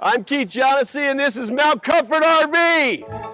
I'm Keith Johnson, and this is Mount Comfort RV.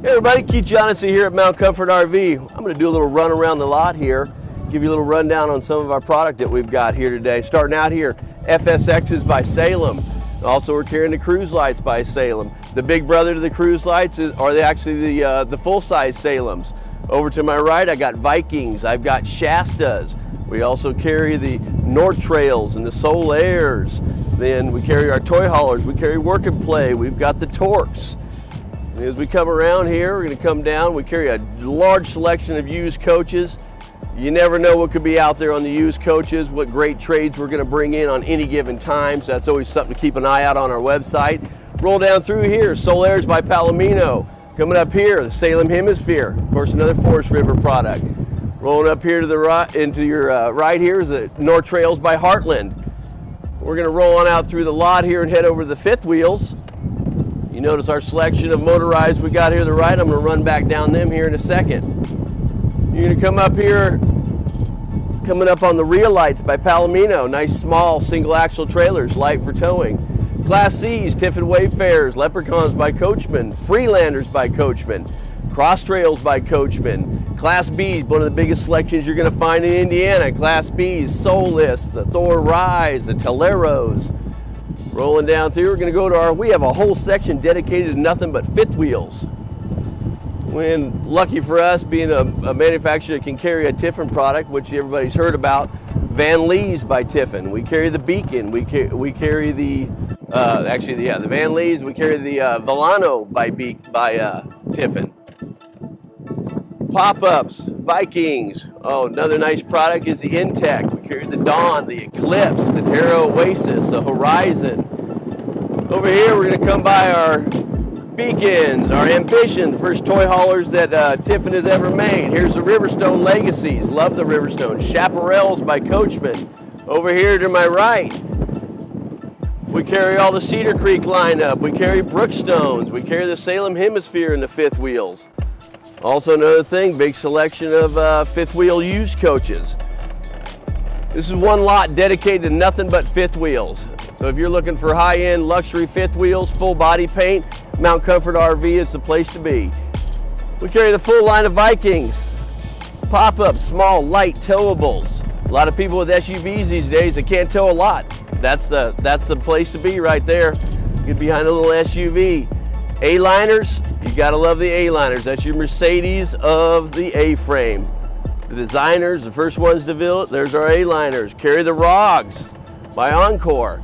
Hey everybody, Keith Johnson here at Mount Comfort RV. I'm going to do a little run around the lot here, give you a little rundown on some of our product that we've got here today. Starting out here, FSXs by Salem. Also, we're carrying the cruise lights by Salem. The big brother to the cruise lights are actually the full-size Salems. Over to my right, I got Vikings, I've got Shastas. We also carry the North Trails and the Soul Airs. Then we carry our toy haulers, we carry Work and Play, we've got the Torques. As we come around here, we're going to come down. We carry a large selection of used coaches. You never know what could be out there on the used coaches, what great trades we're going to bring in on any given time. So that's always something to keep an eye out on our website. Roll down through here, Soul Airs by Palomino. Coming up here, the Salem Hemisphere. Of course, another Forest River product. Rolling up here to the right, into your right here is the North Trails by Heartland. We're going to roll on out through the lot here and head over to the fifth wheels. You notice our selection of motorized we got here to the right. I'm going to run back down them here in a second. You're going to come up here, coming up on the Real Lights by Palomino. Nice small single axle trailers, light for towing. Class C's, Tiffin Wayfarers, Leprechauns by Coachman, Freelanders by Coachman, Cross Trails by Coachman. Class B's, one of the biggest selections you're going to find in Indiana. Class B's, Soulless, the Thor Rise, the Toleros. Rolling down through, we're going to go to we have a whole section dedicated to nothing but fifth wheels. When lucky for us, being a manufacturer that can carry a Tiffin product, which everybody's heard about, Van Lees by Tiffin. We carry the Beacon. We carry the the Van Lees. We carry the Volano by Tiffin. Pop-ups, Vikings. Oh, another nice product is the Intech. We carry the Dawn, the Eclipse, the Terra Oasis, the Horizon. Over here, we're going to come by our Beacons, our Ambition, first toy haulers that Tiffin has ever made. Here's the Riverstone Legacies. Love the Riverstone. Chaparrals by Coachman. Over here to my right, we carry all the Cedar Creek lineup. We carry Brookstones. We carry the Salem Hemisphere in the fifth wheels. Also another thing, big selection of fifth wheel used coaches. This is one lot dedicated to nothing but fifth wheels. So if you're looking for high-end luxury fifth wheels, full body paint, Mount Comfort RV is the place to be. We carry the full line of Vikings, pop-ups, small, light towables. A lot of people with SUVs these days that can't tow a lot. That's the place to be right there. Get behind a little SUV. A-liners, you gotta love the A-liners. That's your Mercedes of the A-frame. The designers, the first ones to build it, there's our A-liners. Carry the ROGs by Encore.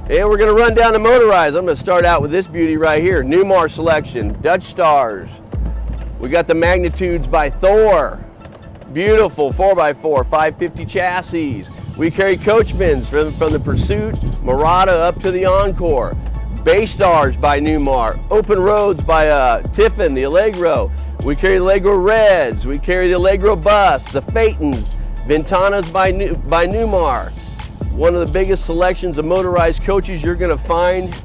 And we're gonna run down the motorized. I'm gonna start out with this beauty right here. Newmar selection, Dutch Stars. We got the Magnitudes by Thor. Beautiful 4x4, 550 chassis. We carry Coachmans from the Pursuit, Murata up to the Encore. Bay Stars by Newmar, Open Roads by Tiffin, the Allegro. We carry the Allegro Reds, we carry the Allegro Bus, the Phaetons, Ventanas by Newmar. One of the biggest selections of motorized coaches you're going to find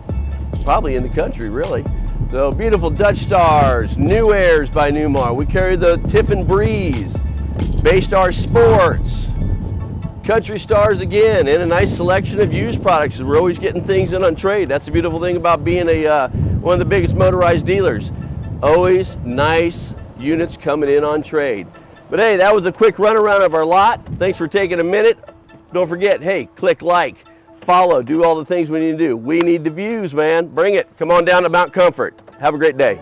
probably in the country, really. So beautiful Dutch Stars, New Airs by Newmar. We carry the Tiffin Breeze, Bay Star Sports, Country Stars again, and a nice selection of used products. We're always getting things in on trade. That's the beautiful thing about being one of the biggest motorized dealers. Always nice units coming in on trade. But hey, that was a quick run around of our lot. Thanks for taking a minute. Don't forget, hey, click like, follow, do all the things we need to do. We need the views, man. Bring it. Come on down to Mount Comfort. Have a great day.